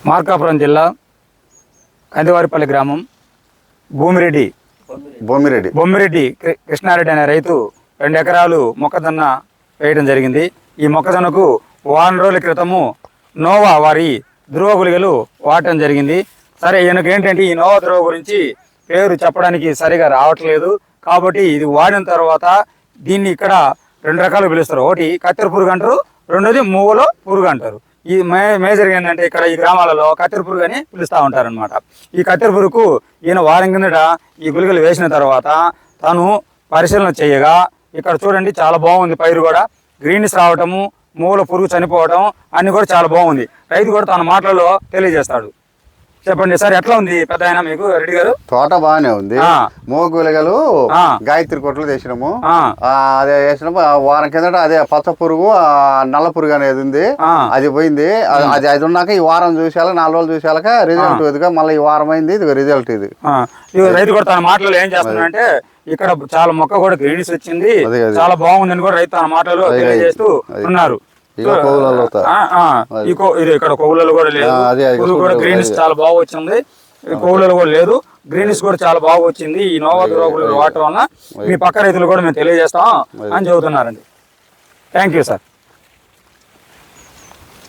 మార్కాపురం జిల్లా కందివారిపల్లి గ్రామం బొమ్మిరెడ్డి కృష్ణారెడ్డి అనే రైతు 2 ఎకరాలు మొక్కజొన్న వేయడం జరిగింది. ఈ మొక్కజొన్నకు వారం రోజుల క్రితము నోవా వారి ధ్రువ గుళికలు వాడటం జరిగింది. సరే, ఈయనకు ఏంటంటే ఈ నోవా ధ్రువ గురించి పేరు చెప్పడానికి సరిగా రావట్లేదు. కాబట్టి ఇది వాడిన తర్వాత దీన్ని ఇక్కడ 2 రకాలు పిలుస్తారు. ఒకటి కత్తెర పురుగు అంటారు, రెండోది మూవలో పురుగు అంటారు. ఈ మేజర్ ఏంటంటే ఇక్కడ ఈ గ్రామాలలో కత్తెర పురుగు అని పిలుస్తూ ఉంటారనమాట. ఈ కత్తెర పురుగుకు ఈయన వారం కిందట ఈ గుళికలు వేసిన తర్వాత తను పరిశీలన చేయగా ఇక్కడ చూడండి చాలా బాగుంది. పైరు కూడా గ్రీనిష్ రావటము, మూల పురుగు చనిపోవడం అన్ని కూడా చాలా బాగుంది. రైతు కూడా తన మాటలలో తెలియజేస్తాడు. చెప్పండి సార్, ఎట్లా ఉంది పెద్ద ఆయన మీకు రెడ్డి గారు? తోట బాగానే ఉంది. మోగులగలు గాయత్రి కొట్లు వేసినాము. అదే వేసినాము వారం కిందట. అదే పచ్చ పురుగు, నల్ల పురుగు అనేది ఉంది, అది పోయింది. అది ఉన్నాక ఈ వారం చూసేలా 4 రోజులు చూసేలాక రిజల్ట్ ఇదిగా మళ్ళీ ఈ వారం అయింది. ఇది రిజల్ట్. ఇది రైతు కూడా తన మాటలలో ఏం చేస్తున్నాడంటే ఇక్కడ చాలా మొక్క కూడా గ్రీనిష్ వచ్చింది, చాలా బాగుందని కూడా రైతు తన మాటలు తెలియజేస్తూ ఉన్నారు. ఇక్కడ కొవ్వులలో కూడా లేదు, కూడా గ్రీనిష్ చాలా బాగా వచ్చింది. కొవ్వులలో కూడా లేదు, గ్రీనిష్ కూడా చాలా బాగా వచ్చింది. ఈ నోవా ధ్రువ వాడటం వల్ల మీ పక్క రైతులు కూడా మేము తెలియజేస్తాం అని చెబుతున్నారండి. Thank you sir.